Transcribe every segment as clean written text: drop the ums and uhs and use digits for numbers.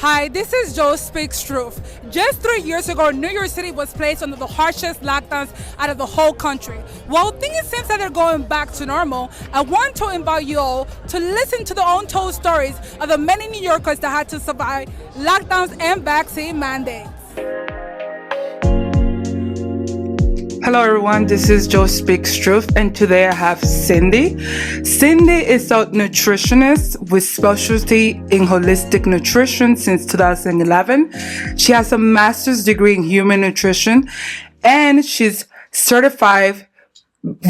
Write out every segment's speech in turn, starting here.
Hi, this is Joe Speaks Truth. Just 3 years ago, New York City was placed under the harshest lockdowns out of the whole country. Well, things seem that they're going back to normal. I want to invite you all to listen to the untold stories of the many New Yorkers that had to survive lockdowns and vaccine mandates. Hello everyone, this is Joe Speaks Truth, and today I have Cindy. Cindy is a nutritionist with specialty in holistic nutrition since 2011. She has a master's degree in human nutrition, and she's certified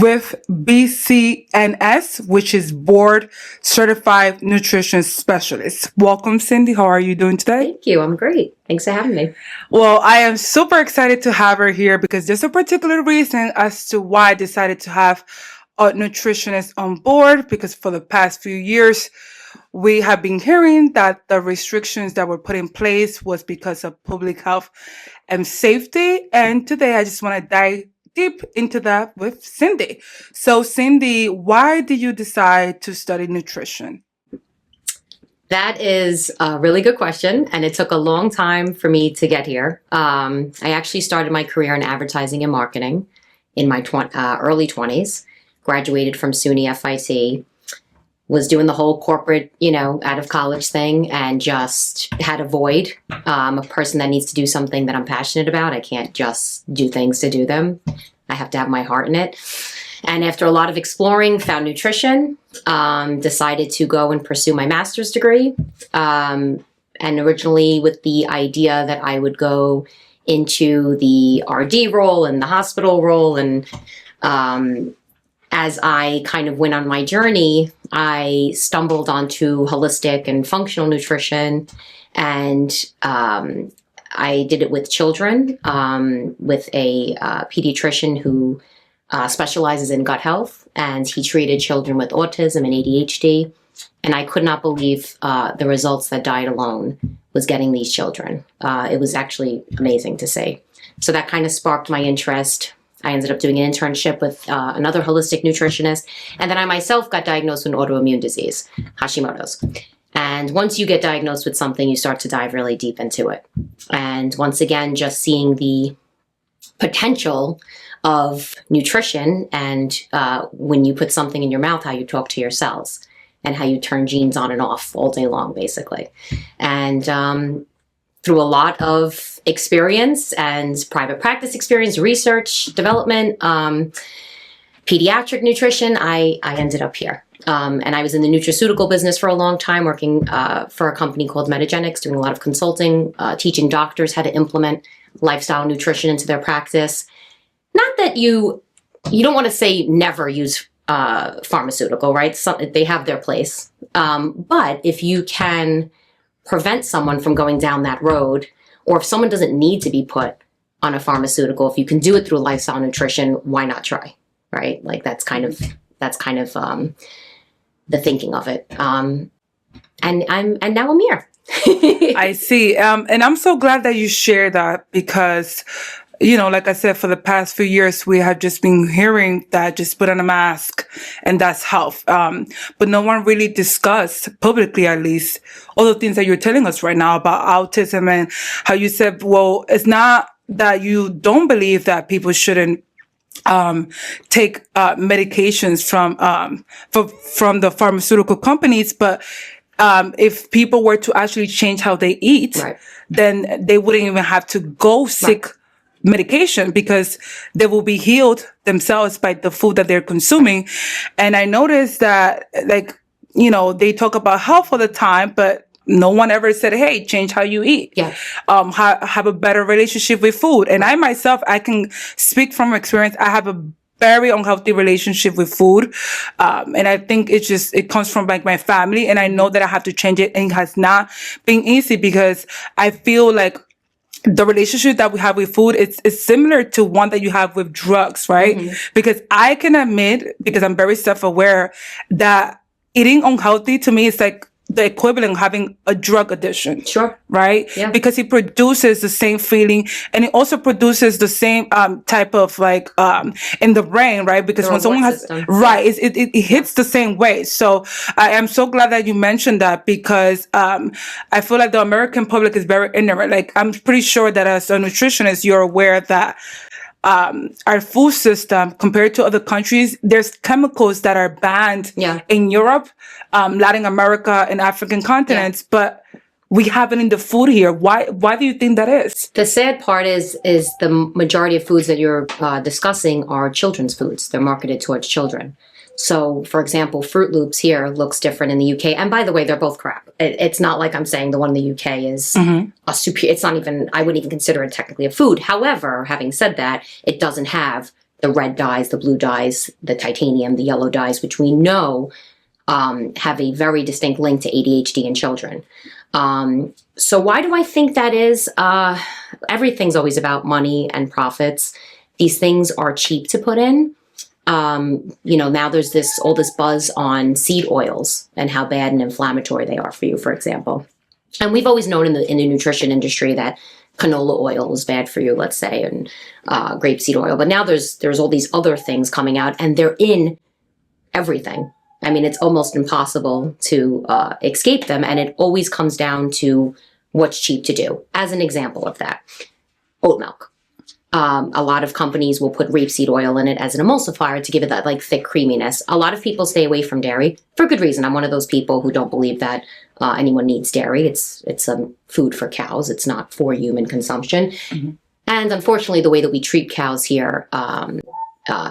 with BCNS, which is Board Certified Nutrition Specialist. Welcome, Cindy. How are you doing today? Thank you. I'm great. Thanks for having me. Well, I am super excited to have her here because there's a particular reason as to why I decided to have a nutritionist on board, because for the past few years, we have been hearing that the restrictions that were put in place was because of public health and safety. And today I just want to dive deep into that with Cindy. So Cindy, why did you decide to study nutrition? That is a really good question, and it took a long time for me to get here. I actually started my career in advertising and marketing in my early 20s, graduated from SUNY FIT, was doing the whole corporate, out of college thing, and just had a void. I'm a person that needs to do something that I'm passionate about. I can't just do things to do them. I have to have my heart in it. And after a lot of exploring, found nutrition, decided to go and pursue my master's degree. And originally with the idea that I would go into the RD role and the hospital role. And as I kind of went on my journey, I stumbled onto holistic and functional nutrition. And I did it with children, with a pediatrician who specializes in gut health, and he treated children with autism and ADHD. And I could not believe the results that diet alone was getting these children. It was actually amazing to see. So that kind of sparked my interest. I ended up doing an internship with another holistic nutritionist. And then I myself got diagnosed with an autoimmune disease, Hashimoto's. And once you get diagnosed with something, you start to dive really deep into it. And once again, just seeing the potential of nutrition and when you put something in your mouth, how you talk to your cells and how you turn genes on and off all day long, basically. And through a lot of experience and private practice experience, research, development, pediatric nutrition, I ended up here. And I was in the nutraceutical business for a long time, working for a company called Metagenics, doing a lot of consulting, teaching doctors how to implement lifestyle nutrition into their practice. Not that you don't want to say never use pharmaceutical, right? They have their place. But if you can prevent someone from going down that road, or if someone doesn't need to be put on a pharmaceutical, if you can do it through lifestyle nutrition, why not try, right? Like that's kind of the thinking of it. And now I'm here. I see. And I'm so glad that you share that because, like I said, for the past few years, we have just been hearing that just put on a mask and that's health. But no one really discussed publicly, at least, all the things that you're telling us right now about autism and how you said, well, it's not that you don't believe that people shouldn't take medications from the pharmaceutical companies, but if people were to actually change how they eat, right, then they wouldn't even have to go seek medication because they will be healed themselves by the food that they're consuming. And I noticed that, they talk about health all the time, but no one ever said, hey, change how you eat. Yeah. Have a better relationship with food. And I myself, I can speak from experience. I have a very unhealthy relationship with food. And I think it comes from my family. And I know that I have to change it. And it has not been easy because I feel like the relationship that we have with food is similar to one that you have with drugs, right? Mm-hmm. Because I can admit, because I'm very self-aware, that eating unhealthy to me is like the equivalent of having a drug addiction. Sure. Right? Yeah. Because it produces the same feeling, and it also produces the same type of like in the brain, right? Because The when someone reward has system. right, it hits the same way. So I am so glad that you mentioned that, because I feel like the American public is very ignorant. Like, I'm pretty sure that as a nutritionist, you're aware that our food system compared to other countries, there's chemicals that are banned in Europe, Latin America, and African continents, but we have it in the food here. Why do you think that is? The sad part is the majority of foods that you're discussing are children's foods. They're marketed towards children. So, for example, Fruit Loops here looks different in the UK. And by the way, they're both crap. It's not like I'm saying the one in the UK is a superior. It's not even, I wouldn't even consider it technically a food. However, having said that, it doesn't have the red dyes, the blue dyes, the titanium, the yellow dyes, which we know have a very distinct link to ADHD in children. So why do I think that is? Everything's always about money and profits. These things are cheap to put in. Now there's all this buzz on seed oils and how bad and inflammatory they are for you, for example. And we've always known in the nutrition industry that canola oil is bad for you, let's say, and grapeseed oil. But now there's all these other things coming out, and they're in everything. I mean, it's almost impossible to escape them, and it always comes down to what's cheap to do. As an example of that, oat milk. A lot of companies will put rapeseed oil in it as an emulsifier to give it that like thick creaminess. A lot of people stay away from dairy for good reason. I'm one of those people who don't believe that anyone needs dairy. It's food for cows. It's not for human consumption. And unfortunately, the way that we treat cows here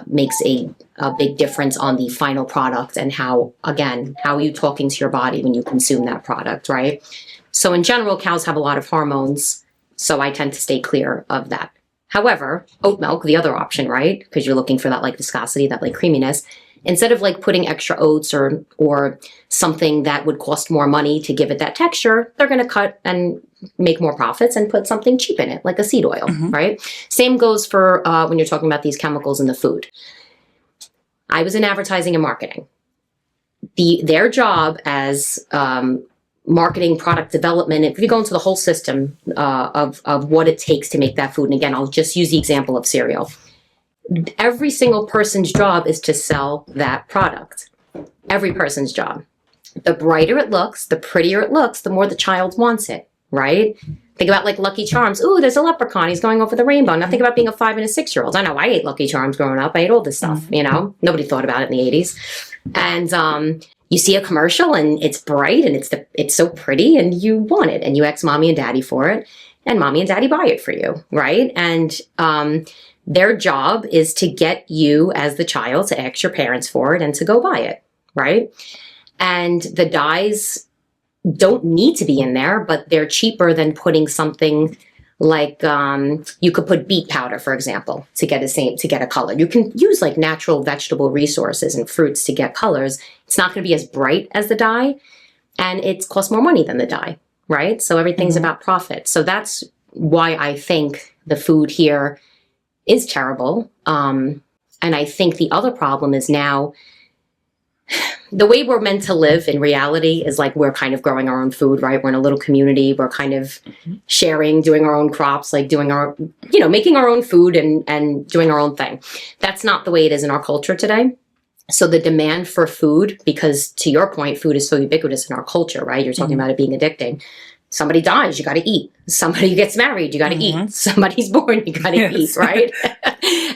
makes a big difference on the final product and how are you talking to your body when you consume that product, right? So in general, cows have a lot of hormones, so I tend to stay clear of that. However, oat milk, the other option, right? Because you're looking for that like viscosity, that like creaminess. Instead of like putting extra oats or something that would cost more money to give it that texture, they're going to cut and make more profits and put something cheap in it, like a seed oil, right? Same goes for when you're talking about these chemicals in the food. I was in advertising and marketing. Their job as marketing, product development, if you go into the whole system of what it takes to make that food, and again, I'll just use the example of cereal. Every single person's job is to sell that product. Every person's job. The brighter it looks, the prettier it looks, the more the child wants it, right? Think about like Lucky Charms. Ooh, there's a leprechaun. He's going over the rainbow. Now think about being a 5 and a 6-year-old. I know I ate Lucky Charms growing up. I ate all this stuff, Nobody thought about it in the 80s. And you see a commercial and it's bright and it's so pretty and you want it and you ask mommy and daddy for it and mommy and daddy buy it for you, right? And their job is to get you as the child to ask your parents for it and to go buy it, right? And the dyes don't need to be in there, but they're cheaper than putting something like you could put beet powder, for example, to get a color. You can use like natural vegetable resources and fruits to get colors. It's not going to be as bright as the dye, and it costs more money than the dye, right? So everything's about profit. So that's why I think the food here is terrible. And I think the other problem is now the way we're meant to live in reality is like we're kind of growing our own food, right? We're in a little community. We're kind of sharing, doing our own crops, like doing our, making our own food and doing our own thing. That's not the way it is in our culture today. So the demand for food, because to your point, food is so ubiquitous in our culture, right? You're talking about it being addicting. Somebody dies, you got to eat. Somebody gets married, you got to eat. Somebody's born, you got to eat, right?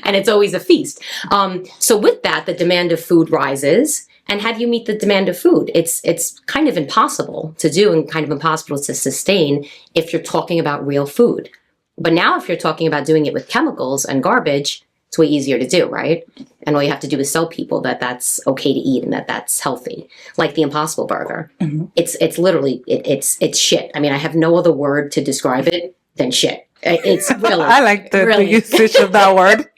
And it's always a feast. So with that, the demand of food rises. And how do you meet the demand of food? It's kind of impossible to do and kind of impossible to sustain if you're talking about real food. But now if you're talking about doing it with chemicals and garbage, it's way easier to do, right? And all you have to do is sell people that that's okay to eat and that that's healthy. Like the Impossible Burger. It's literally, it's shit. I mean, I have no other word to describe it than shit. It's really. I like the usage of that word.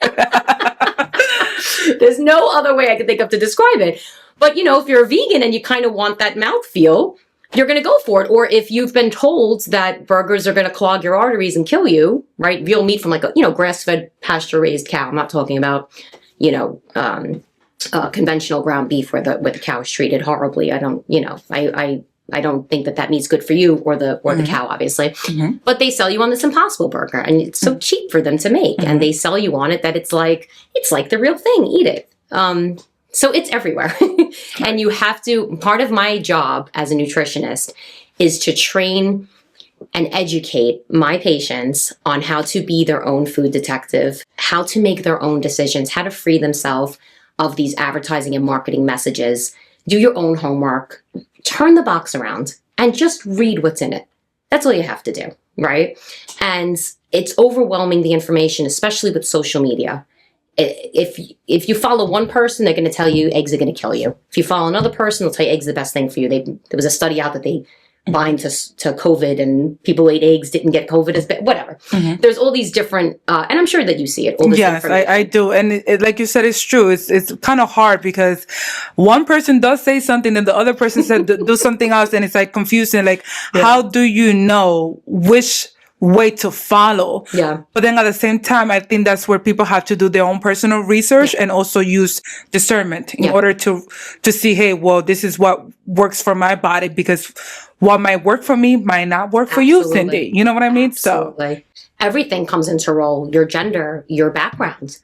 There's no other way I can think of to describe it. But, if you're a vegan and you kind of want that mouthfeel, you're going to go for it. Or if you've been told that burgers are going to clog your arteries and kill you, right? Real meat from like a, grass-fed, pasture-raised cow. I'm not talking about, conventional ground beef where the cow is treated horribly. I don't, I I don't think that meat's good for you or the cow, obviously. But they sell you on this Impossible Burger, and it's so cheap for them to make, and they sell you on it that it's like the real thing. Eat it. So it's everywhere, and you have to. Part of my job as a nutritionist is to train and educate my patients on how to be their own food detective, how to make their own decisions, how to free themselves of these advertising and marketing messages. Do your own homework, turn the box around, and just read what's in it. That's all you have to do, right? And it's overwhelming, the information, especially with social media. If you follow one person, they're going to tell you eggs are going to kill you. If you follow another person, they'll tell you eggs are the best thing for you. There was a study out that they bind to COVID, and people who ate eggs didn't get COVID as bad. Whatever. There's all these different, and I'm sure that you see it. All this yes, I do. And it, like you said, it's true. It's kind of hard because one person does say something and the other person said do something else, and it's like confusing. Like, how do you know which way to follow? Yeah. But then at the same time, I think that's where people have to do their own personal research and also use discernment in order to see, hey, well, this is what works for my body, because what might work for me might not work for you, Cindy. You know what I mean? Absolutely. So everything comes into role, your gender, your background,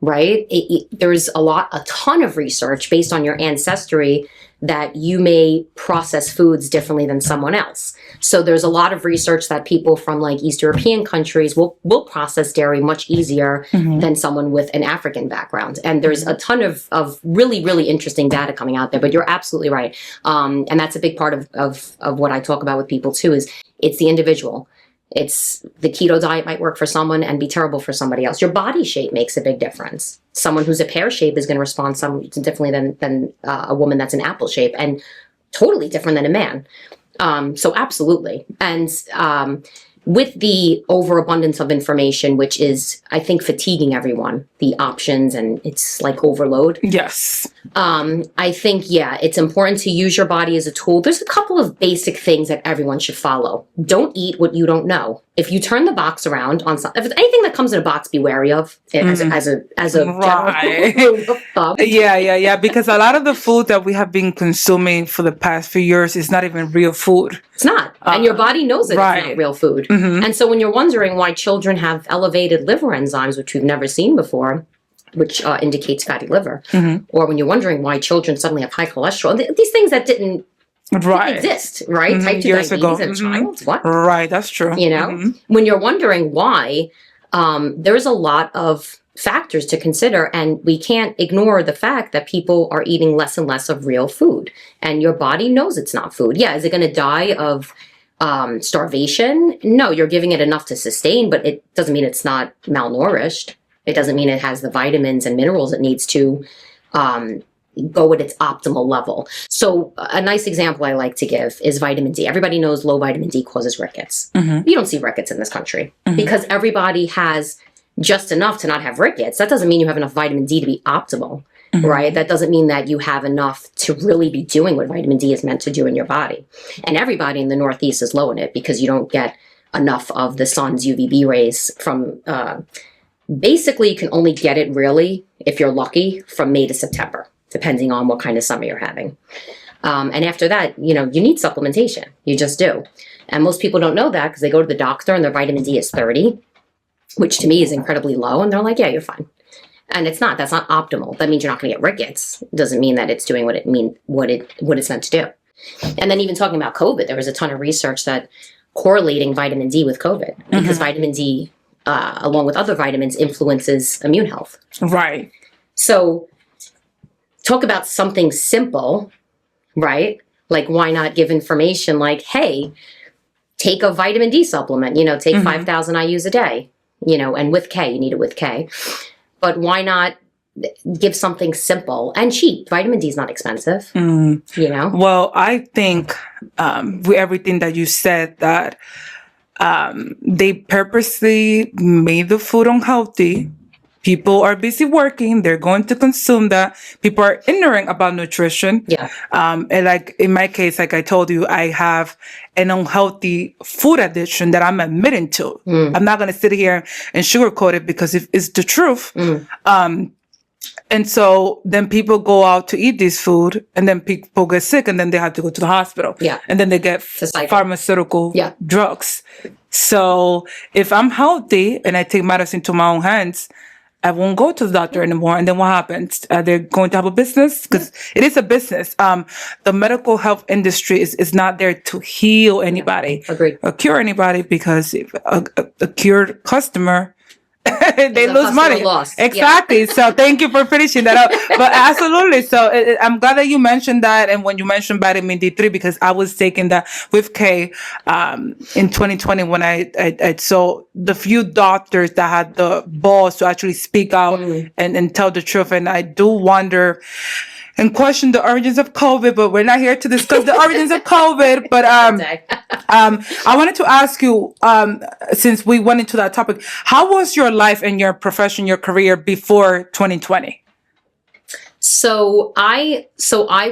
right? There's a ton of research based on your ancestry that you may process foods differently than someone else. So there's a lot of research that people from like East European countries will process dairy much easier than someone with an African background. And there's a ton of really, really interesting data coming out there, but you're absolutely right. And that's a big part of what I talk about with people too, is it's the individual. It's the keto diet might work for someone and be terrible for somebody else. Your body shape makes a big difference. Someone who's a pear shape is going to respond differently than a woman that's an apple shape, and totally different than a man. So absolutely. And with the overabundance of information, which is, I think, fatiguing everyone, the options, and it's like overload. Yes. I think, it's important to use your body as a tool. There's a couple of basic things that everyone should follow. Don't eat what you don't know. If you turn the box around on if it's anything that comes in a box, be wary of it as a right. general rule of thumb. Yeah. Because a lot of the food that we have been consuming for the past few years is not even real food. It's not. And your body knows that it's not real food. And so when you're wondering why children have elevated liver enzymes, which we've never seen before, which indicates fatty liver, or when you're wondering why children suddenly have high cholesterol, these things that didn't exist, right? Type 2 Years diabetes ago. in a child? What? Right, that's true. You know? When you're wondering why, there's a lot of factors to consider, and we can't ignore the fact that people are eating less and less of real food, and your body knows it's not food. Yeah, is it going to die of starvation? No, you're giving it enough to sustain, but it doesn't mean it's not malnourished. It doesn't mean it has the vitamins and minerals it needs to go at its optimal level. So a nice example I like to give is vitamin D. Everybody knows low vitamin D causes rickets. You don't see rickets in this country because everybody has just enough to not have rickets. That doesn't mean you have enough vitamin D to be optimal, right? That doesn't mean that you have enough to really be doing what vitamin D is meant to do in your body. And everybody in the Northeast is low in it because you don't get enough of the sun's UVB rays from, basically you can only get it really, if you're lucky, from May to September, depending on what kind of summer you're having. And after that, you need supplementation. You just do. And most people don't know that because they go to the doctor and their vitamin D is 30, which to me is incredibly low. And they're like, yeah, you're fine. And it's not. That's not optimal. That means you're not going to get rickets. It doesn't mean that it's doing what it's meant to do. And then even talking about COVID, there was a ton of research that correlating vitamin D with COVID because vitamin D, along with other vitamins, influences immune health. Right. So talk about something simple, right? Like, why not give information like, hey, take a vitamin D supplement, take 5,000 IUs a day, and with K, you need it with K. But why not give something simple and cheap? Vitamin D is not expensive, Well, I think with everything that you said, that they purposely made the food unhealthy. People are busy working. They're going to consume that. People are ignorant about nutrition. Yeah. And like in my case, like I told you, I have an unhealthy food addiction that I'm admitting to. I'm not going to sit here and sugarcoat it because it's the truth. And so then people go out to eat this food, and then people get sick, and then they have to go to the hospital. Yeah. And then they get pharmaceutical drugs. So if I'm healthy and I take medicine to my own hands, I won't go to the doctor anymore. And then what happens? Are they going to have a business? Because it is a business. The medical health industry is not there to heal anybody. Agreed. Or cure anybody, because if a cured customer, they lose money. Exactly. Yeah. So thank you for finishing that up. But absolutely. So I'm glad that you mentioned that. And when you mentioned vitamin D3, because I was taking that with Kay in 2020 when I saw the few doctors that had the balls to actually speak out and tell the truth. And I do wonder and question the origins of COVID, but we're not here to discuss the origins of COVID. But I wanted to ask you, since we went into that topic, how was your life and your profession, your career before 2020? So I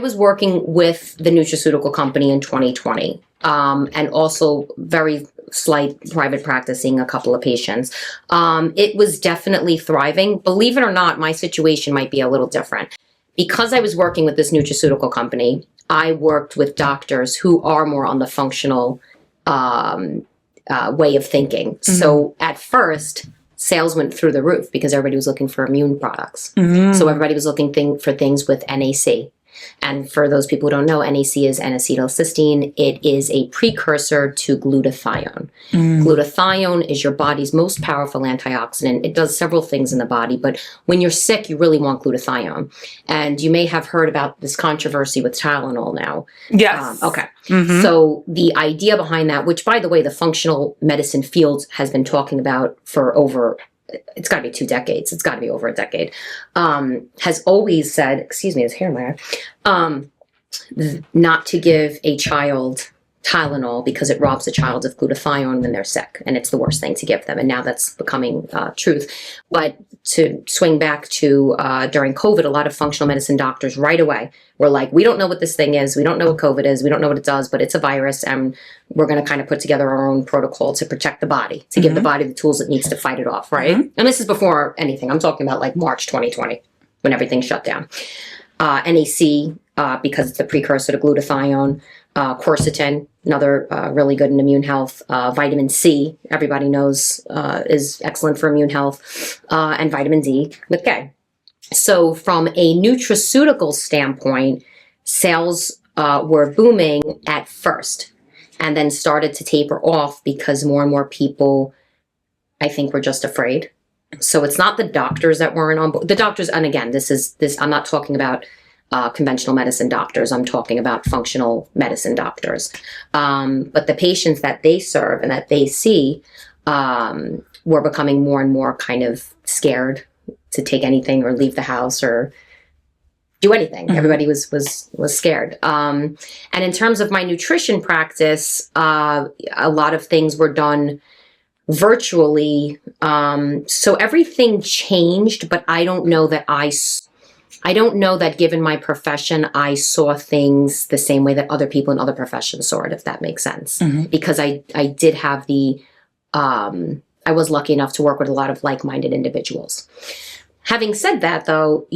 was working with the nutraceutical company in 2020, and also very slight private practicing a couple of patients. It was definitely thriving. Believe it or not, my situation might be a little different. Because I was working with this nutraceutical company, I worked with doctors who are more on the functional way of thinking. Mm-hmm. So at first, sales went through the roof because everybody was looking for immune products. Mm-hmm. So everybody was looking for things with NAC. And for those people who don't know, NAC is N-acetylcysteine. It is a precursor to glutathione. Glutathione is your body's most powerful antioxidant. It does several things in the body, but when you're sick, you really want glutathione. And you may have heard about this controversy with Tylenol now. Yes. Okay. Mm-hmm. So the idea behind that, which by the way, the functional medicine field has been talking about for over, it's got to be 2 decades. It's got to be over a decade. Has always said, excuse me, there's hair in my eye, not to give a child Tylenol because it robs a child of glutathione when they're sick, and it's the worst thing to give them. And now that's becoming truth. But to swing back to during COVID, a lot of functional medicine doctors right away were like, we don't know what this thing is. We don't know what COVID is. We don't know what it does, but it's a virus, and we're going to kind of put together our own protocol to protect the body, to give the body the tools it needs to fight it off, right? Mm-hmm. And this is before anything. I'm talking about like March 2020 when everything shut down. NAC, because it's the precursor to glutathione. Quercetin, another really good in immune health. Vitamin C, everybody knows, is excellent for immune health. And vitamin D with K. So from a nutraceutical standpoint, sales were booming at first and then started to taper off because more and more people, I think, were just afraid. So it's not the doctors that weren't on board. The doctors, and again, this I'm not talking about conventional medicine doctors. I'm talking about functional medicine doctors. But the patients that they serve and that they see were becoming more and more kind of scared to take anything or leave the house or do anything. Mm-hmm. Everybody was scared. And in terms of my nutrition practice, a lot of things were done virtually. So everything changed, but I don't know that given my profession, I saw things the same way that other people in other professions saw it, if that makes sense. Mm-hmm. Because I did have I was lucky enough to work with a lot of like-minded individuals. Having said that, though,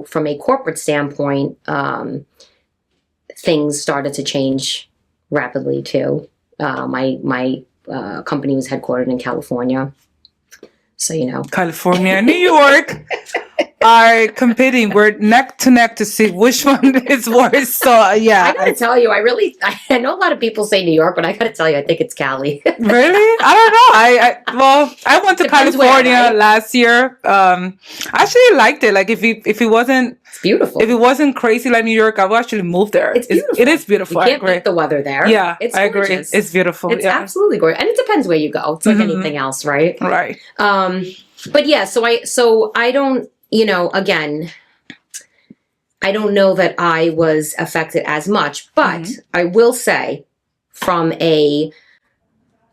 from a corporate standpoint, things started to change rapidly too. My company was headquartered in California. So, California and New York are competing. We're neck to neck to see which one is worse. So, yeah. I gotta tell you, I know a lot of people say New York, but I gotta tell you, I think it's Cali. Really? I don't know. I went to California last year. I actually liked it. Like if it wasn't, it's beautiful. If it wasn't crazy like New York, I would actually move there. It's beautiful. It is beautiful. You can't beat the weather there. Yeah, it's I gorgeous. agree. It's beautiful. It's absolutely gorgeous. And it depends where you go. It's like anything else, right? Right. But yeah, so I don't, again, I don't know that I was affected as much, but I will say I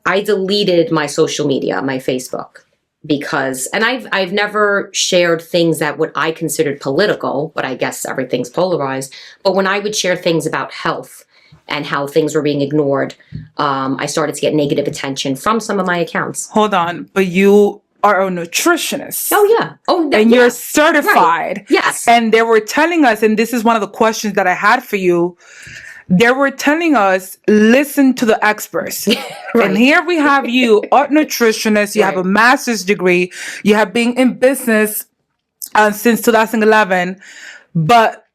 deleted my social media, my Facebook, because, and I've never shared things that what I considered political, but I guess everything's polarized. But when I would share things about health and how things were being ignored, I started to get negative attention from some of my accounts. Hold on, but you are a nutritionist. Oh yeah. Oh, and you're certified. Right. Yes. And they were telling us, and this is one of the questions that I had for you. They were telling us, listen to the experts. Right. And here we have you, a nutritionist. You have a master's degree. You have been in business since 2011. But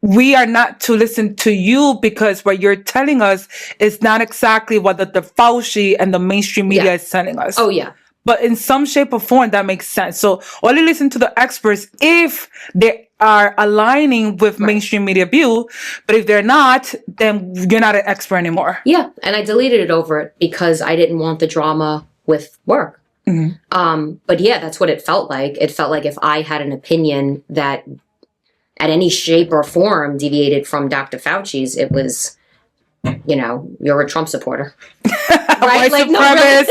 we are not to listen to you because what you're telling us is not exactly what the Fauci and the mainstream media is telling us. Oh, yeah. But in some shape or form, that makes sense. So only listen to the experts if they are aligning with mainstream media view. But if they're not, then you're not an expert anymore. Yeah. And I deleted it over it because I didn't want the drama with work. But yeah, that's what it felt like. It felt like if I had an opinion that at any shape or form deviated from Dr. Fauci's, it was, you're a Trump supporter. Right? Like, no, really.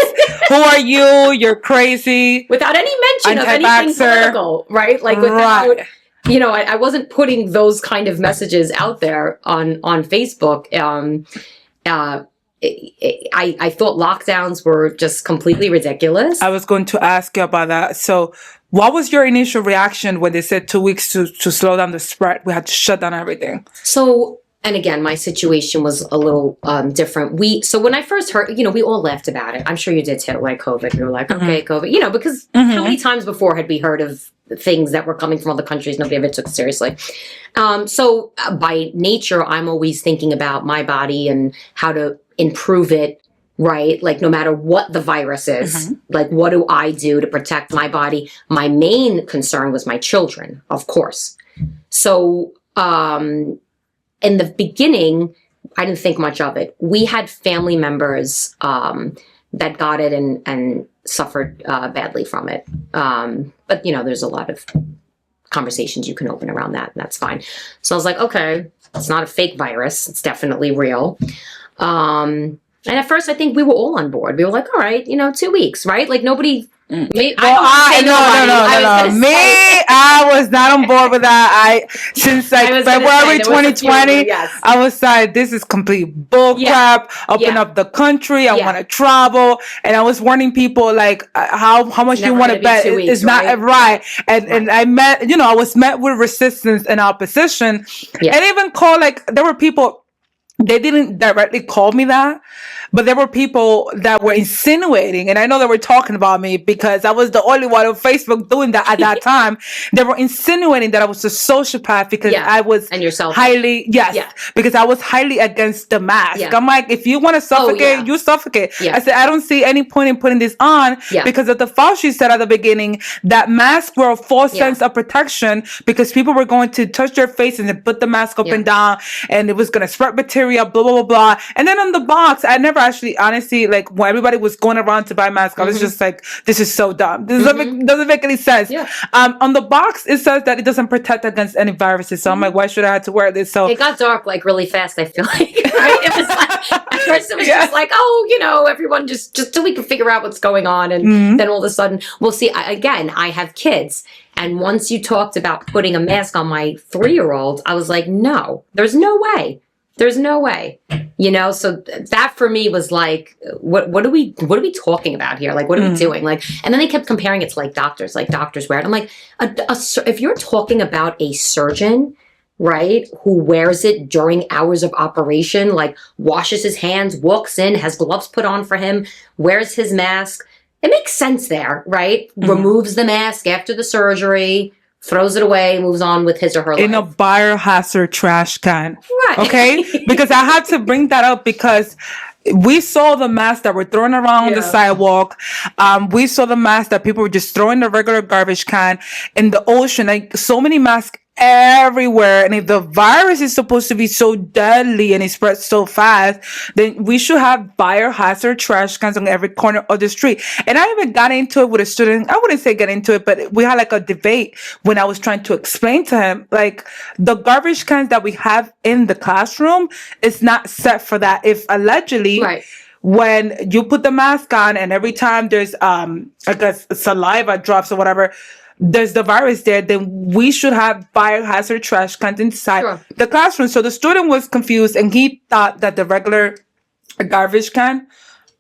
Who are you? You're crazy. Without any mention of anything political, right? Like without, I wasn't putting those kind of messages out there on Facebook. I thought lockdowns were just completely ridiculous. I was going to ask you about that. So what was your initial reaction when they said 2 weeks to slow down the spread? We had to shut down everything. So, and again, my situation was a little different. So when I first heard, we all laughed about it. I'm sure you did too, like COVID. We were like, okay, COVID, because how many times before had we heard of things that were coming from other countries? Nobody ever took it seriously. So by nature, I'm always thinking about my body and how to improve it, right? Like no matter what the virus is, like what do I do to protect my body? My main concern was my children, of course. So, in the beginning, I didn't think much of it. We had family members that got it and suffered badly from it. But, there's a lot of conversations you can open around that, and that's fine. So I was like, okay, it's not a fake virus. It's definitely real. And at first, I think we were all on board. We were like, all right, 2 weeks, right? Like nobody... No. I was not on board with that. Since February 2020, I was like, this is complete bull crap. Open up the country. I want to travel. And I was warning people like, how much you want to bet? It's not right. And I met, I was met with resistance and opposition. And even there were people, they didn't directly call me that, but there were people that were insinuating, and I know they were talking about me because I was the only one on Facebook doing that at that time. They were insinuating that I was a sociopath because I was because I was highly against the mask. I'm like, if you want to suffocate, you suffocate. I said, I don't see any point in putting this on because of the Fauci said at the beginning that masks were a false sense of protection because people were going to touch their face and then put the mask up and down and it was going to spread bacteria, blah, blah, blah, blah. And then on the box, I never actually, honestly, like when everybody was going around to buy masks, I was just like, this is so dumb. This doesn't make any sense. On the box, it says that it doesn't protect against any viruses. So I'm like, why should I have to wear this? So it got dark like really fast, I feel like. Right? It was like, at first it was just like, everyone just till we can figure out what's going on. And then all of a sudden, we'll see. I have kids. And once you talked about putting a mask on my 3-year-old, I was like, no, there's no way. There's no way, so that for me was like, what are we talking about here? Like, what are we doing? Like, and then they kept comparing it to like doctors wear it. I'm like, if you're talking about a surgeon, right, who wears it during hours of operation, like washes his hands, walks in, has gloves put on for him, wears his mask, it makes sense there, right? Removes the mask after the surgery, throws it away, moves on with his or her life. In a biohazard trash can. Right. Okay? Because I had to bring that up because we saw the masks that were thrown around on the sidewalk. We saw the masks that people were just throwing in the regular garbage can in the ocean. Like so many masks everywhere. And if the virus is supposed to be so deadly and it spreads so fast, then we should have biohazard trash cans on every corner of the street. And I even got into it with a student. I wouldn't say get into it, but we had like a debate when I was trying to explain to him, like the garbage cans that we have in the classroom is not set for that. If allegedly, when you put the mask on and every time there's, I guess saliva drops or whatever, there's the virus there, then we should have biohazard trash cans inside the classroom. So the student was confused and he thought that the regular garbage can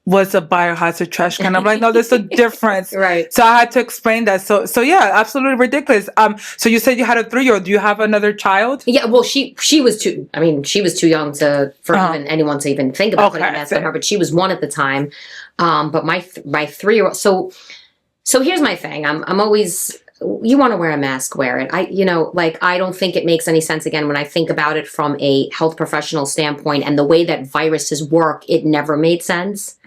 was a biohazard trash can. I'm like, no, there's a difference. Right. So I had to explain that. So yeah, absolutely ridiculous. So you said you had a 3-year-old. Do you have another child? Yeah, well, she was too. I mean, she was too young for even anyone to even think about putting a mask on her. But she was 1 at the time. But my 3-year-old. So here's my thing. I'm always. You want to wear a mask, wear it. I don't think it makes any sense. Again, when I think about it from a health professional standpoint and the way that viruses work, it never made sense.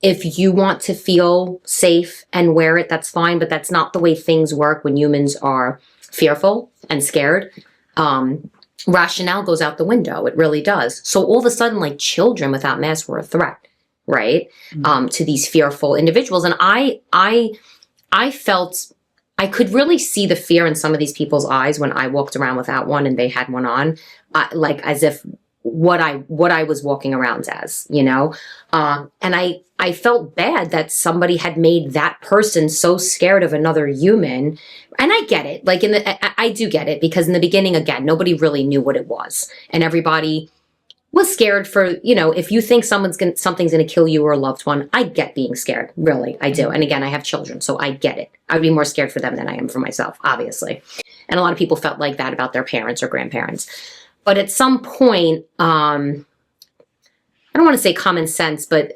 If you want to feel safe and wear it, that's fine. But that's not the way things work when humans are fearful and scared. Rationale goes out the window. It really does. So all of a sudden, like, children without masks were a threat, right? To these fearful individuals. And I felt I could really see the fear in some of these people's eyes when I walked around without one and they had one on, like as if what I was walking around as, and I felt bad that somebody had made that person so scared of another human. And I get it. Like I do get it, because in the beginning, again, nobody really knew what it was, and everybody was scared for, if you think something's going to kill you or a loved one. I get being scared. Really, I do. And again, I have children, so I get it. I'd be more scared for them than I am for myself, obviously. And a lot of people felt like that about their parents or grandparents. But at some point, I don't want to say common sense, but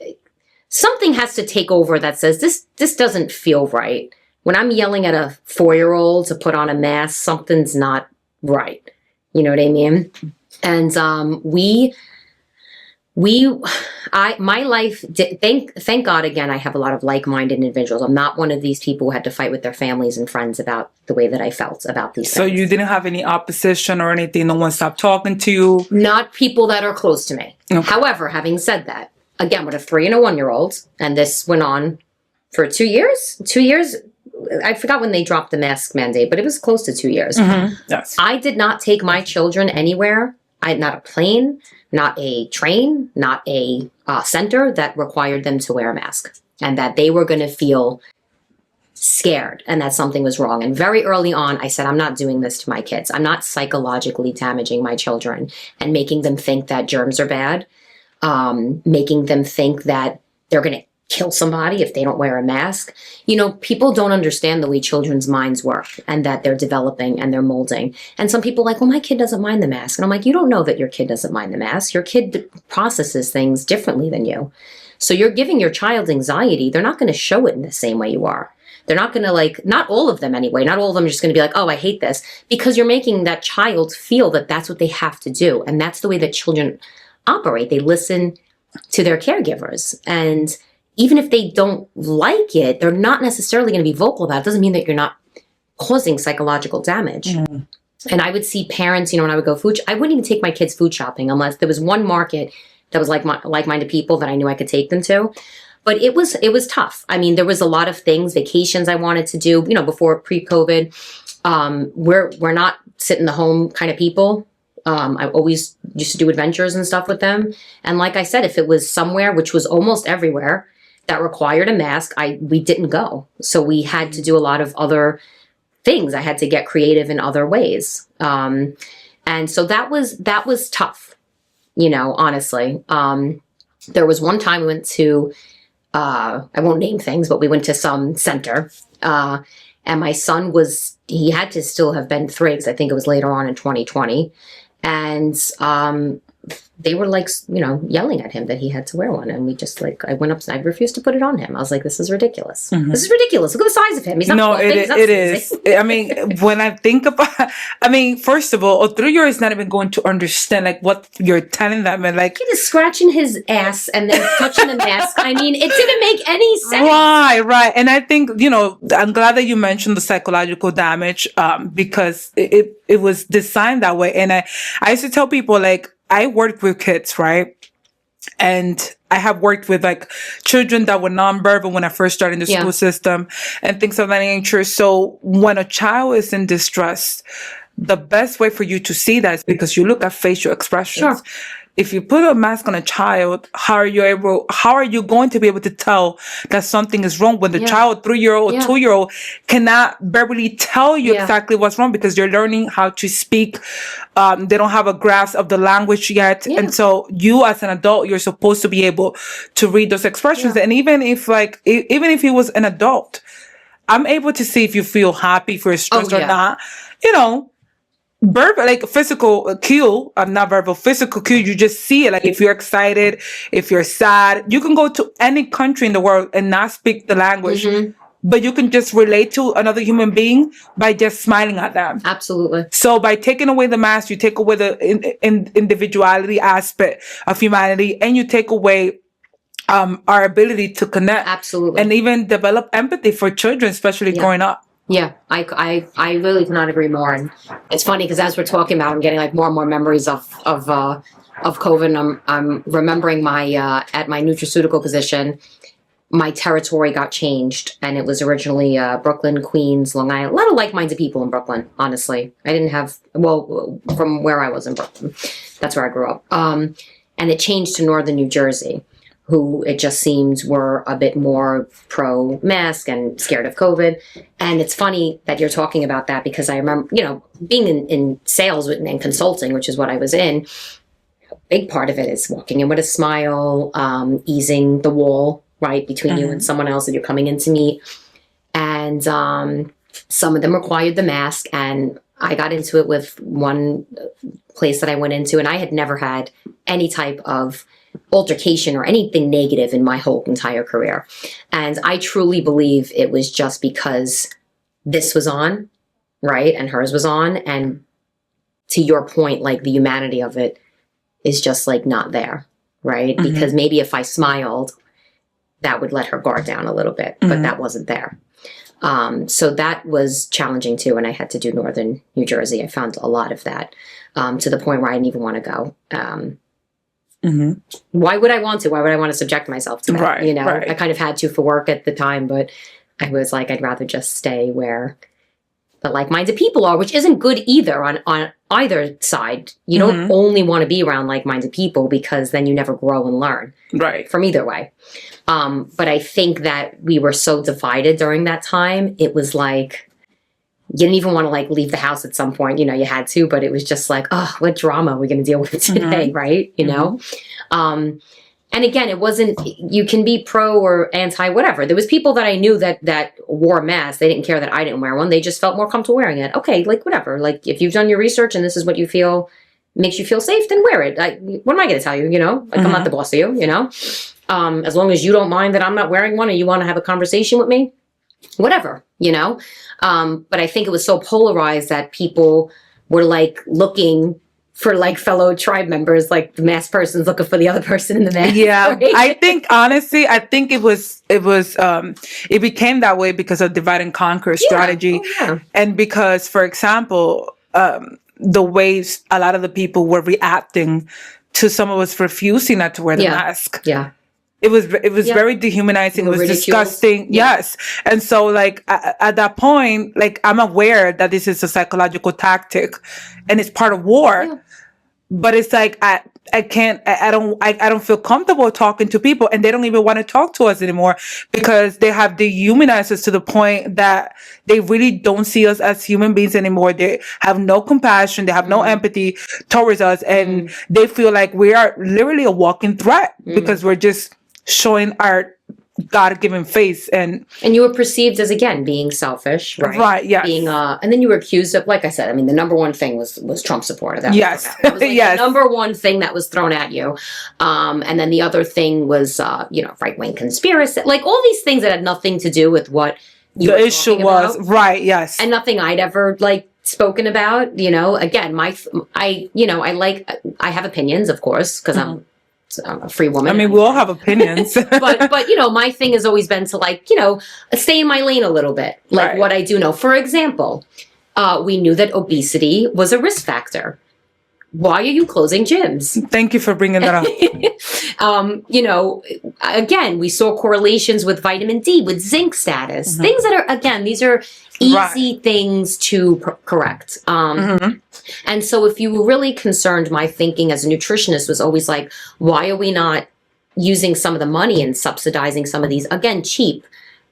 something has to take over that says, this doesn't feel right. When I'm yelling at a 4-year-old to put on a mask, something's not right. You know what I mean? And my life, thank God, again, I have a lot of like-minded individuals. I'm not one of these people who had to fight with their families and friends about the way that I felt about these things. So you didn't have any opposition or anything? No one stopped talking to you? Not people that are close to me. Okay. However, having said that, again, with a 3 and a 1-year-old, and this went on for 2 years. 2 years, I forgot when they dropped the mask mandate, but it was close to 2 years. Mm-hmm. Yes. I did not take my children anywhere. Not a plane, not a train, not a center that required them to wear a mask, and that they were going to feel scared and that something was wrong. And very early on, I said, I'm not doing this to my kids. I'm not psychologically damaging my children and making them think that germs are bad, making them think that they're going to kill somebody if they don't wear a mask. People don't understand the way children's minds work and that they're developing and they're molding. And some people are like, well, my kid doesn't mind the mask. And I'm like, you don't know that your kid doesn't mind the mask. Your kid processes things differently than you. So you're giving your child anxiety. They're not going to show it in the same way you are. They're not going to not all of them anyway. Not all of them are just going to be like, oh, I hate this, because you're making that child feel that that's what they have to do. And that's the way that children operate. They listen to their caregivers. And even if they don't like it, they're not necessarily going to be vocal about it. It doesn't mean that you're not causing psychological damage. Mm. And I would see parents, when I would go I wouldn't even take my kids food shopping unless there was one market that was like-minded people that I knew I could take them to. But it was tough. I mean, there was a lot of things, vacations I wanted to do, before pre-COVID. We're not sit in the home kind of people. I always used to do adventures and stuff with them. And like I said, if it was somewhere, which was almost everywhere, that required a mask, we didn't go. So we had to do a lot of other things. I had to get creative in other ways. And so that was tough, honestly. There was one time we went to, I won't name things, but we went to some center. And my son he had to still have been 3, because I think it was later on in 2020. And they were yelling at him that he had to wear one. And we just I went up and I refused to put it on him. I was like, this is ridiculous. Mm-hmm. This is ridiculous. Look at the size of him. He's not it is. I mean, when I think about, first of all, a 3-year-old is not even going to understand what you're telling them. And he is scratching his ass and then touching the mask. I mean, it didn't make any sense. Right. And I think, I'm glad that you mentioned the psychological damage, because it was designed that way. And I used to tell people, I worked with kids, right? And I have worked with children that were nonverbal when I first started in the school system and things of that nature. So when a child is in distress, the best way for you to see that is because you look at facial expressions. Sure. If you put a mask on a child, how are you going to be able to tell that something is wrong when the child, 3-year-old or 2-year-old, cannot verbally tell you exactly what's wrong because they're learning how to speak. They don't have a grasp of the language yet. And so you as an adult, you're supposed to be able to read those expressions. And even if he was an adult, I'm able to see if you feel happy, if you're stressed or not, verbal, like physical cue, not verbal, physical cue, you just see it. Like if you're excited, if you're sad, you can go to any country in the world and not speak the language, but you can just relate to another human being by just smiling at them. Absolutely. So by taking away the mask, you take away the individuality aspect of humanity, and you take away our ability to connect. Absolutely. And even develop empathy for children, especially growing up. Yeah, I really cannot agree more. And it's funny because as we're talking about, I'm getting like more and more memories of COVID. And I'm remembering my at my nutraceutical position, my territory got changed, and it was originally Brooklyn, Queens, Long Island. A lot of like-minded people in Brooklyn. Honestly, I didn't have from where I was in Brooklyn. That's where I grew up. And it changed to Northern New Jersey, who it just seems were a bit more pro-mask and scared of COVID. And it's funny that you're talking about that because I remember, being in sales and consulting, which is what I was in, a big part of it is walking in with a smile, easing the wall, right, between you and someone else that you're coming in to meet. And some of them required the mask. And I got into it with one place that I went into, and I had never had any type of altercation or anything negative in my whole entire career. And I truly believe it was just because this was on, right? And hers was on. And to your point, like the humanity of it is just like not there, right? Because maybe if I smiled, that would let her guard down a little bit, but that wasn't there. So that was challenging too. And I had to do Northern New Jersey. I found a lot of that to the point where I didn't even want to go. Why would I want to? Why would I want to subject myself to that? Right, I kind of had to for work at the time, but I was like, I'd rather just stay where the like-minded people are, which isn't good either on either side. You don't only want to be around like-minded people because then you never grow and learn. Right. From either way. But I think that we were so divided during that time. It was like, you didn't even want to like leave the house at some point, you had to, but it was just like, oh, what drama are we going to deal with today? Right. And again, it wasn't, you can be pro or anti, whatever. There was people that I knew that wore masks. They didn't care that I didn't wear one. They just felt more comfortable wearing it. Okay. Like whatever. Like if you've done your research and this is what you feel makes you feel safe, then wear it. What am I going to tell you? Like I'm not the boss of you, as long as you don't mind that I'm not wearing one and you want to have a conversation with me, whatever, but I think it was so polarized that people were like looking for like fellow tribe members, like the masked person's looking for the other person in the mask. Yeah. Right? I think honestly, it became that way because of divide and conquer strategy. And because, for example, the ways a lot of the people were reacting to some of us refusing not to wear the mask. Yeah. It was very dehumanizing. It was disgusting. Yes. And so like at that point, like I'm aware that this is a psychological tactic and it's part of war, but it's like, I don't feel comfortable talking to people, and they don't even want to talk to us anymore because they have dehumanized us to the point that they really don't see us as human beings anymore. They have no compassion. They have no empathy towards us. And they feel like we are literally a walking threat because we're just showing our God-given face, and you were perceived as again being selfish, right? Right, yes. Being and then you were accused of, like I said, I mean, the number one thing was Trump supporter. That yes, that was like yes. the number one thing that was thrown at you, and then the other thing was right-wing conspiracy, like all these things that had nothing to do with what the issue was, right? Yes, and nothing I'd ever like spoken about. Again, I have opinions, of course, because I'm a free woman. I mean, we all have opinions. but my thing has always been to stay in my lane a little bit. Like right. What I do know. For example, we knew that obesity was a risk factor. why are you closing gyms? Thank you for bringing that up. You know, again, we saw correlations with vitamin D, with zinc status, things that are, again, these are easy things to correct. And so if you were really concerned, my thinking as a nutritionist was always like, why are we not using some of the money and subsidizing some of these, again, cheap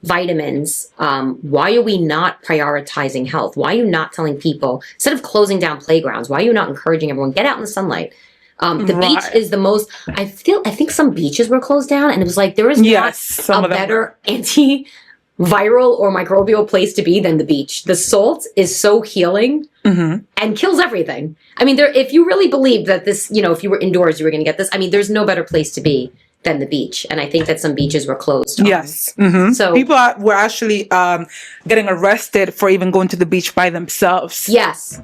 vitamins? Why are we not prioritizing health? Why are you not telling people, instead of closing down playgrounds, why are you not encouraging everyone, get out in the sunlight? The beach is the most, I think some beaches were closed down, and it was like, there is not a better antiviral or microbial place to be than the beach. The salt is so healing and kills everything. I mean, if you really believe that this, you know, if you were indoors, you were going to get this, I mean, there's no better place to be than the beach. And I think that some beaches were closed. Yes. So people were actually getting arrested for even going to the beach by themselves. Yes.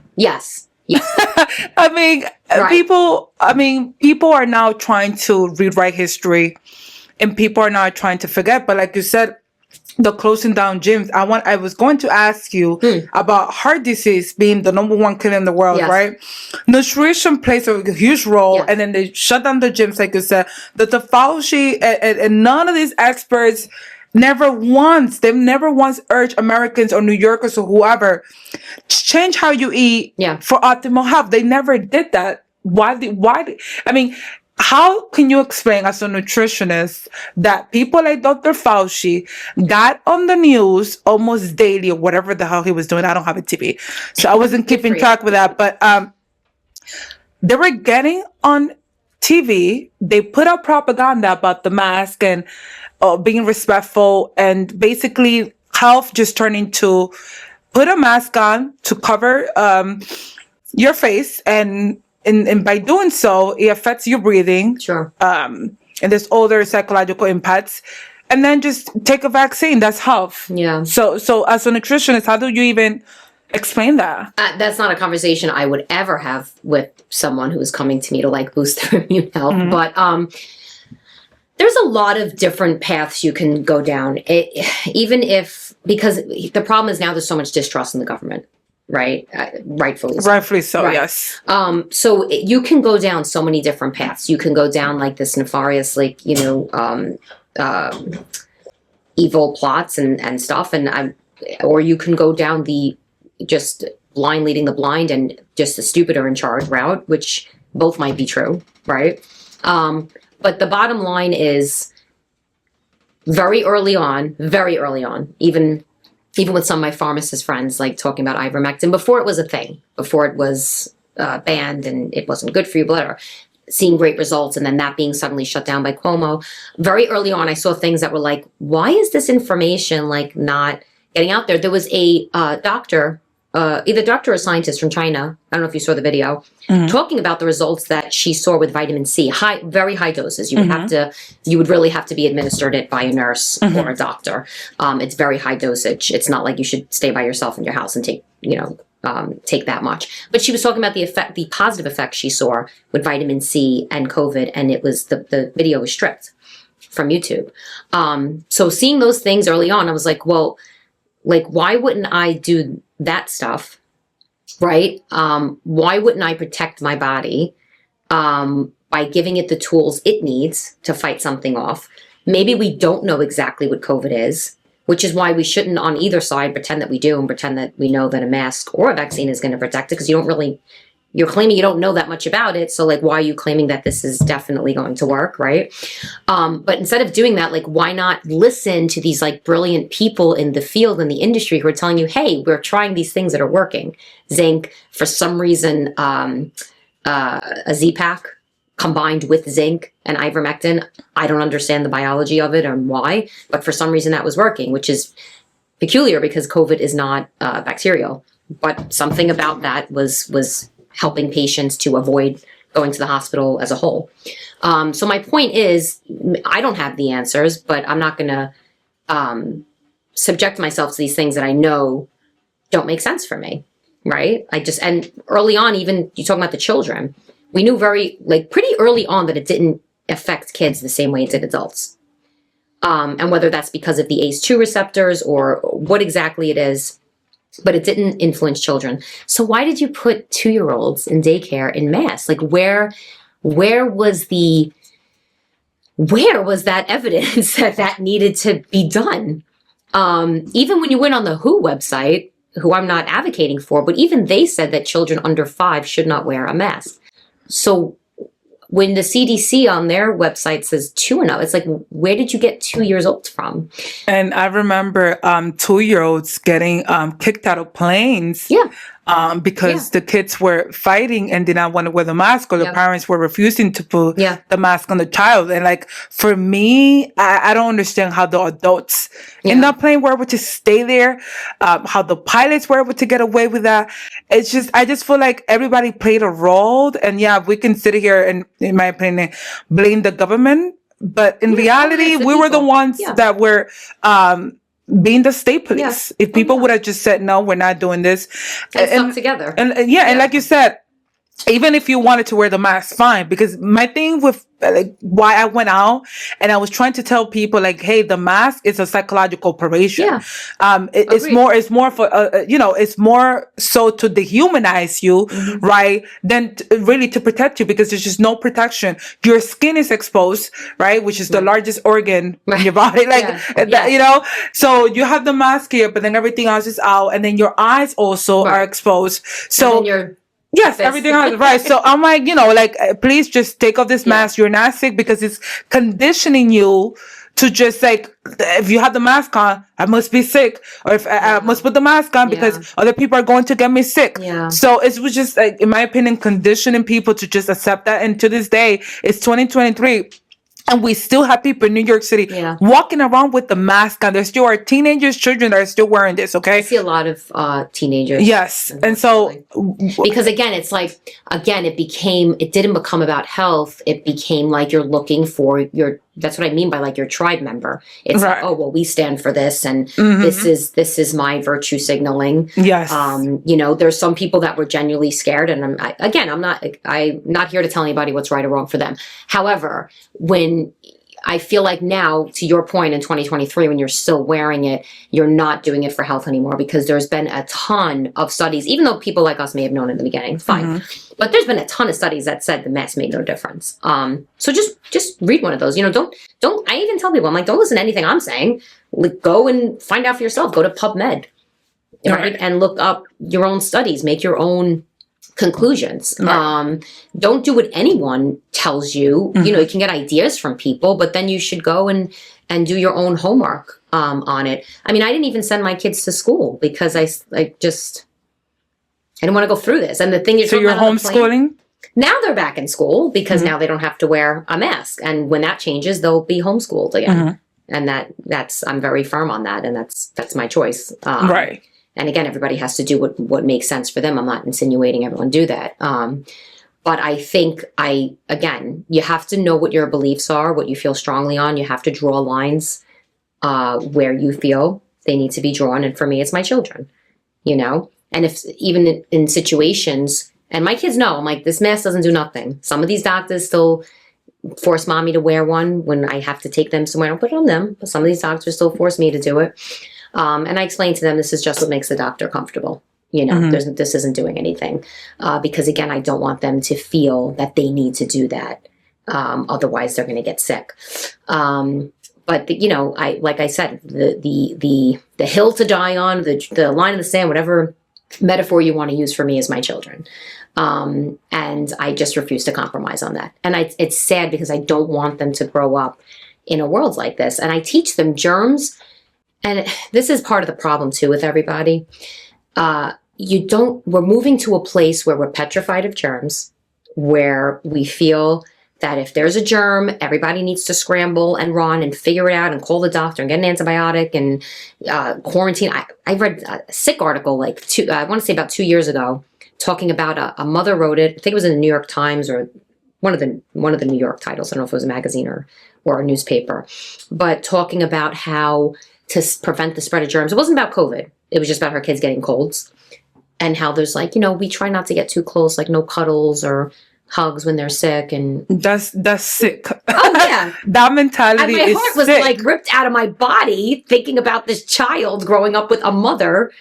I mean, people are now trying to rewrite history, and people are now trying to forget. But like you said, the closing down gyms. I was going to ask you about heart disease being the #1 killer in the world, right? Nutrition plays a huge role, and then they shut down the gyms, like you said. The Fauci and none of these experts they've never once urged Americans or New Yorkers or whoever change how you eat for optimal health. They never did that. Why? I mean, how can you explain as a nutritionist that people like Dr. Fauci got on the news almost daily or whatever the hell he was doing? I don't have a TV, so I wasn't keeping track with that. But they were getting on TV. They put out propaganda about the mask and being respectful, and basically health just turning to put a mask on to cover your face, and by doing so, it affects your breathing. Sure. And there's other psychological impacts. And then just take a vaccine. That's health. Yeah. So as a nutritionist, how do you even explain that? That's not a conversation I would ever have with someone who is coming to me to like boost their immune health. But there's a lot of different paths you can go down. Because the problem is now there's so much distrust in the government. Right? Rightfully so. Right. Yes. So you can go down so many different paths. You can go down like this nefarious, like, you know, evil plots and stuff. Or you can go down the just blind leading the blind and just the stupid are in charge route, which both might be true. Right. But the bottom line is very early on, even with some of my pharmacist friends, like talking about ivermectin before it was a thing, before it was banned and it wasn't good for you, whatever, seeing great results, and then that being suddenly shut down by Cuomo. Very early on, I saw things that were like, why is this information like not getting out there? There was a doctor, either doctor or scientist from China, I don't know if you saw the video, talking about the results that she saw with vitamin C, very high doses. You would really have to be administered it by a nurse or a doctor. It's very high dosage. It's not like you should stay by yourself in your house and take that much. But she was talking about the positive effects she saw with vitamin C and COVID, and it was the video was stripped from YouTube. So seeing those things early on, I was like, well, like, why wouldn't I do that stuff? Right? Why wouldn't I protect my body by giving it the tools it needs to fight something off? Maybe we don't know exactly what COVID is, which is why we shouldn't on either side pretend that we do and pretend that we know that a mask or a vaccine is going to protect it, because you're claiming you don't know that much about it. So like, why are you claiming that this is definitely going to work? Right. But instead of doing that, like, why not listen to these like brilliant people in the field and the industry who are telling you, hey, we're trying these things that are working. Zinc, for some reason, a Z-Pak combined with zinc and ivermectin. I don't understand the biology of it and why, but for some reason that was working, which is peculiar because COVID is not bacterial, but something about that was helping patients to avoid going to the hospital as a whole. So my point is, I don't have the answers, but I'm not going to subject myself to these things that I know don't make sense for me, right? And early on, even you talking about the children, we knew pretty early on that it didn't affect kids the same way it did adults. And whether that's because of the ACE2 receptors or what exactly it is, but it didn't influence children. So why did you put 2-year-olds in daycare in masks? Like where was that evidence that needed to be done? Even when you went on the WHO website, who I'm not advocating for, but even they said that children under 5 should not wear a mask. So when the CDC on their website says 2 and up, it's like, where did you get 2 years old from? And I remember 2-year-olds getting kicked out of planes. Yeah. Because the kids were fighting and did not want to wear the mask, or the parents were refusing to put the mask on the child. And like, for me, I don't understand how the adults in that plane were able to stay there, how the pilots were able to get away with that. It's just, I just feel like everybody played a role. And we can sit here and, in my opinion, blame the government. But in reality, we were the ones that were, being the state police. If people would have just said, no, we're not doing this. And stuck together. And like you said, even if you wanted to wear the mask, fine. Because my thing with like why I went out and I was trying to tell people like, hey, the mask is a psychological operation. It's more for, it's more so to dehumanize you, right? Than really to protect you, because there's just no protection. Your skin is exposed, right? Which is the largest organ in your body. So you have the mask here, but then everything else is out. And then your eyes also are exposed. So yes, everything else, right. So I'm like, please just take off this mask. You're not sick, because it's conditioning you to just like, if you have the mask on, I must be sick, or if I must put the mask on because other people are going to get me sick. So it was just like, in my opinion, conditioning people to just accept that. And to this day, it's 2023. And we still have people in New York City walking around with the mask on. There still are teenagers, children that are still wearing this, okay? I see a lot of teenagers. Yes. And so... Because again, it's like, it didn't become about health. It became like you're looking for that's what I mean by like your tribe member. It's like, oh, well, we stand for this, and this is my virtue signaling. Yes. There's some people that were genuinely scared, and I'm not here to tell anybody what's right or wrong for them. However, when I feel like now, to your point, in 2023, when you're still wearing it, you're not doing it for health anymore, because there's been a ton of studies, even though people like us may have known in the beginning, fine. But there's been a ton of studies that said the mask made no difference. So just read one of those. Don't, I even tell people, I'm like, don't listen to anything I'm saying. Like, go and find out for yourself. Go to PubMed, right? And look up your own studies, make your own conclusions. Don't do what anyone tells you. You can get ideas from people, but then you should go and do your own homework on it. I mean, I didn't even send my kids to school because I didn't want to go through this. And the thing is, so you're homeschooling? Now they're back in school because now they don't have to wear a mask. And when that changes, they'll be homeschooled again. And that's I'm very firm on that, and that's my choice. Right. And again, everybody has to do what makes sense for them. I'm not insinuating everyone do that. But I think you have to know what your beliefs are, what you feel strongly on. You have to draw lines where you feel they need to be drawn. And for me, it's my children, And if even in situations, and my kids know, I'm like, this mask doesn't do nothing. Some of these doctors still force mommy to wear one when I have to take them somewhere. I don't put it on them, but some of these doctors still force me to do it. And I explain to them, this is just what makes the doctor comfortable. This isn't doing anything. Because again, I don't want them to feel that they need to do that. Otherwise they're going to get sick. But like I said, the hill to die on, the line in the sand, whatever metaphor you want to use for me, is my children. And I just refuse to compromise on that. And it's sad because I don't want them to grow up in a world like this. And I teach them germs. And this is part of the problem too with everybody. We're moving to a place where we're petrified of germs, where we feel that if there's a germ, everybody needs to scramble and run and figure it out and call the doctor and get an antibiotic and quarantine. I read a sick article I want to say about 2 years ago, talking about a mother wrote it. I think it was in the New York Times or one of the New York titles. I don't know if it was a magazine or a newspaper, but talking about how to prevent the spread of germs. It wasn't about COVID. It was just about her kids getting colds, and how there's we try not to get too close, like no cuddles or hugs when they're sick. And that's sick. Oh yeah. That mentality my heart was sick. like ripped out of my body thinking about this child growing up with a mother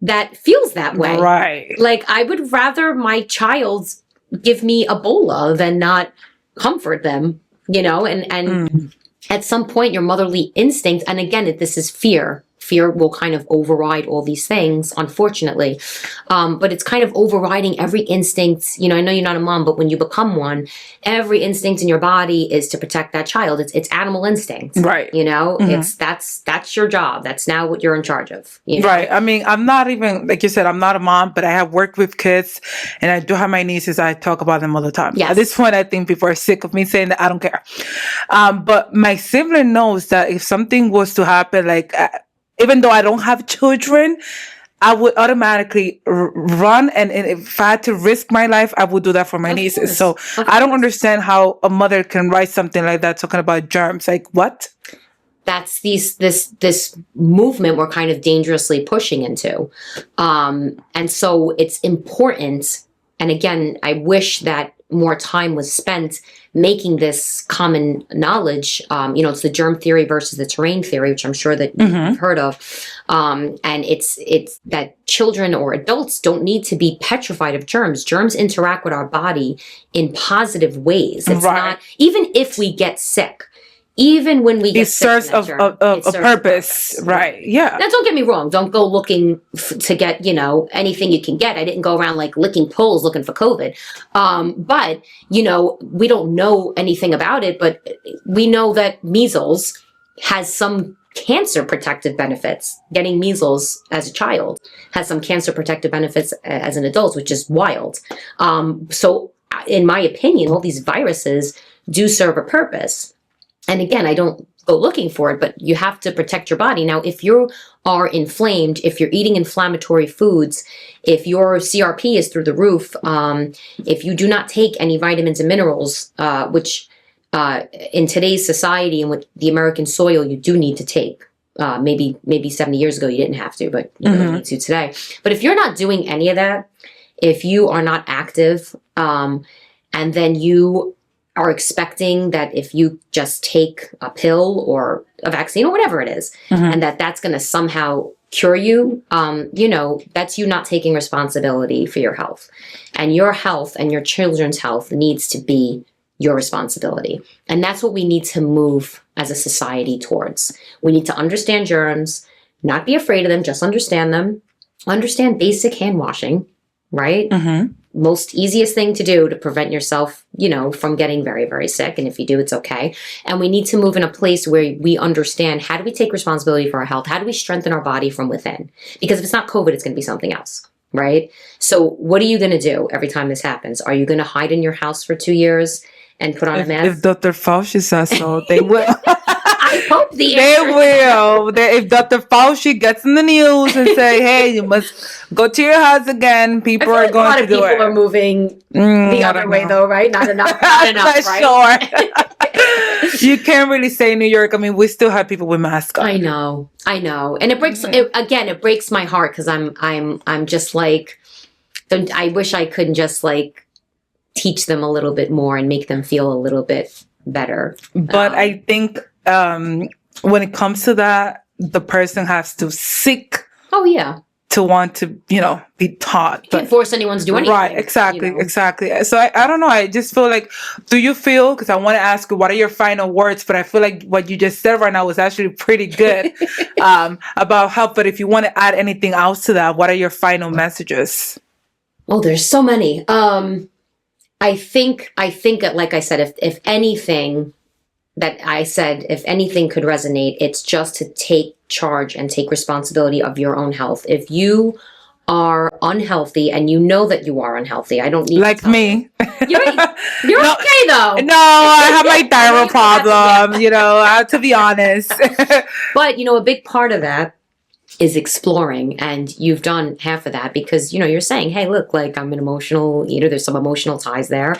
that feels that way. Right. Like, I would rather my child give me Ebola than not comfort them, and at some point your motherly instinct, and again, this is fear. Fear will kind of override all these things, unfortunately. But it's kind of overriding every instinct. I know you're not a mom, but when you become one, every instinct in your body is to protect that child. It's animal instinct. Right. That's your job. That's now what you're in charge of. Right. I mean, I'm not even, like you said, I'm not a mom, but I have worked with kids and I do have my nieces. I talk about them all the time. Yes. At this point, I think people are sick of me saying that. I don't care. But my sibling knows that if something was to happen, like, even though I don't have children, I would automatically run. And if I had to risk my life, I would do that for my nieces. So I don't understand how a mother can write something like that talking about germs. Like, what? That's this movement we're kind of dangerously pushing into. And so it's important. And again, I wish that more time was spent making this common knowledge. It's the germ theory versus the terrain theory, which I'm sure that you've heard of. And it's that children or adults don't need to be petrified of germs. Germs interact with our body in positive ways. It's not, even if we get sick, even when we get sick, it serves a purpose. Right. Yeah. Now, don't get me wrong. Don't go looking to get, anything you can get. I didn't go around like licking poles looking for COVID. But, we don't know anything about it, but we know that measles has some cancer protective benefits. Getting measles as a child has some cancer protective benefits as an adult, which is wild. So in my opinion, all these viruses do serve a purpose. And again, I don't go looking for it, but you have to protect your body. Now, if you are inflamed, if you're eating inflammatory foods, if your CRP is through the roof, if you do not take any vitamins and minerals, which in today's society and with the American soil, you do need to take. Maybe 70 years ago, you didn't have to, but you need to today. But if you're not doing any of that, if you are not active, and then you are expecting that if you just take a pill or a vaccine or whatever it is, and that's going to somehow cure you, that's you not taking responsibility for your health. And your health and your children's health needs to be your responsibility. And that's what we need to move as a society towards. We need to understand germs, not be afraid of them, just understand them, understand basic hand washing, right? Most easiest thing to do to prevent yourself, from getting very, very sick. And if you do, it's okay. And we need to move in a place where we understand, how do we take responsibility for our health? How do we strengthen our body from within? Because if it's not COVID, it's going to be something else, right? So what are you going to do every time this happens? Are you going to hide in your house for 2 years and put on a mask? If Dr. Fauci says so, they will. I hope they will. If Dr. Fauci gets in the news and say, "Hey, you must go to your house again," people are going to do it. A lot of people are moving the other way, though, right? Not enough. Not enough, right? Sure. You can't really say New York. I mean, we still have people with masks on. I know, and it breaks. It breaks my heart because I'm just like, I wish I could just like teach them a little bit more and make them feel a little bit better. But I think when it comes to that, the person has to seek. Oh yeah. To want to, be taught. You can't force anyone to do anything. Right, exactly. So I don't know. I just feel like, do you feel, because I want to ask you, what are your final words? But I feel like what you just said right now was actually pretty good about health. But if you want to add anything else to that, what are your final messages? Oh, there's so many. I think, like I said, if anything that I said, if anything could resonate, it's just to take charge and take responsibility of your own health. If you are unhealthy and you know that you are unhealthy, I don't need like me. You're no, okay though. No, I have my thyroid problem, I have to be honest. But a big part of that is exploring, and you've done half of that because you're saying, hey, look, like, I'm an emotional eater, there's some emotional ties there.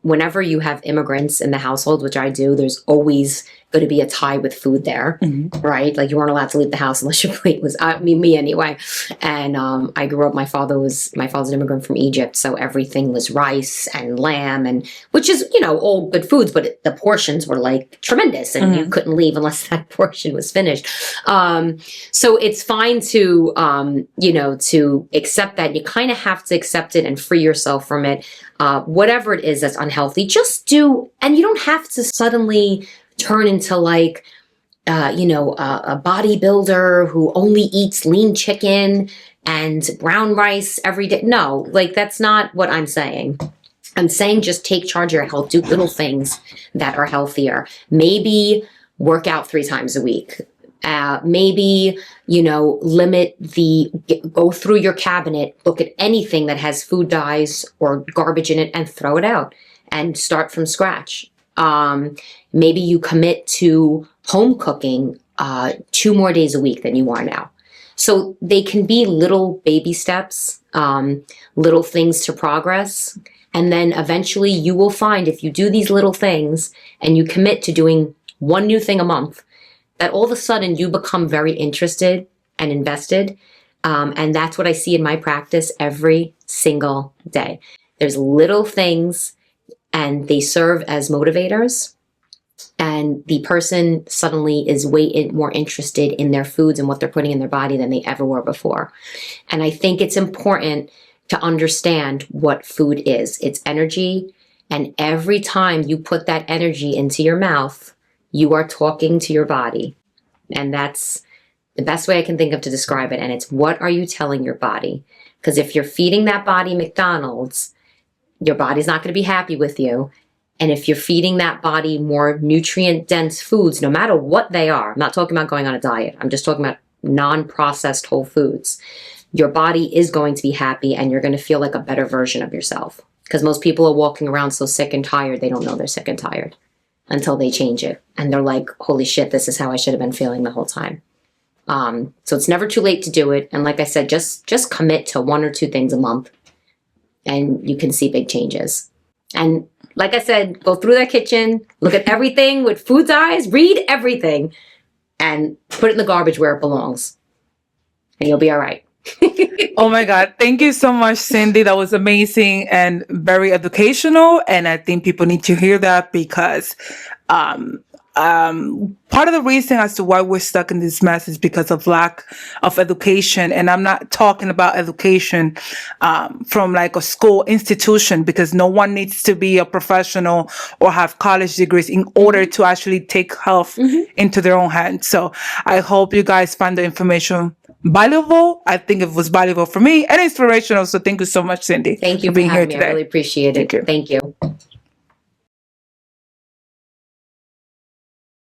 Whenever you have immigrants in the household, which I do, there's always going to be a tie with food there, right? Like you weren't allowed to leave the house unless your plate was, me anyway. And I grew up, my father's an immigrant from Egypt, so everything was rice and lamb, and which is, you know, all good foods, but the portions were like tremendous, and you couldn't leave unless that portion was finished. So it's fine to, you know, to accept that. You kind of have to accept it and free yourself from it. Whatever it is that's unhealthy, just do, and you don't have to suddenly turn into like, you know, a bodybuilder who only eats lean chicken and brown rice every day. No, like that's not what I'm saying. I'm saying just take charge of your health, do little things that are healthier. Maybe work out 3 times a week. Maybe, you know, go through your cabinet, look at anything that has food dyes or garbage in it and throw it out and start from scratch. Maybe you commit to home cooking 2 more days a week than you are now. So they can be little baby steps, little things to progress. And then eventually you will find, if you do these little things and you commit to doing 1 new thing a month, that all of a sudden you become very interested and invested. And that's what I see in my practice every single day. There's little things and they serve as motivators. And the person suddenly is way more interested in their foods and what they're putting in their body than they ever were before. And I think it's important to understand what food is. It's energy. And every time you put that energy into your mouth, you are talking to your body. And that's the best way I can think of to describe it. And it's, what are you telling your body? Because if you're feeding that body McDonald's, your body's not going to be happy with you. And if you're feeding that body more nutrient-dense foods, no matter what they are, I'm not talking about going on a diet. I'm just talking about non-processed whole foods. Your body is going to be happy and you're going to feel like a better version of yourself. Because most people are walking around so sick and tired, they don't know they're sick and tired until they change it. And they're like, holy shit, this is how I should have been feeling the whole time. So it's never too late to do it. And like I said, just commit to 1 or 2 things a month and you can see big changes. And like I said, go through that kitchen, look at everything with food's eyes, read everything, and put it in the garbage where it belongs. And you'll be all right. Oh my God. Thank you so much, Cindy. That was amazing and very educational. And I think people need to hear that because, part of the reason as to why we're stuck in this mess is because of lack of education. And I'm not talking about education, from like a school institution, because no one needs to be a professional or have college degrees in order to actually take health into their own hands. So I hope you guys find the information valuable. I think it was valuable for me and inspirational. So thank you so much, Cindy. Thank you for being here me. today. I really appreciate it. Thank you. Thank you.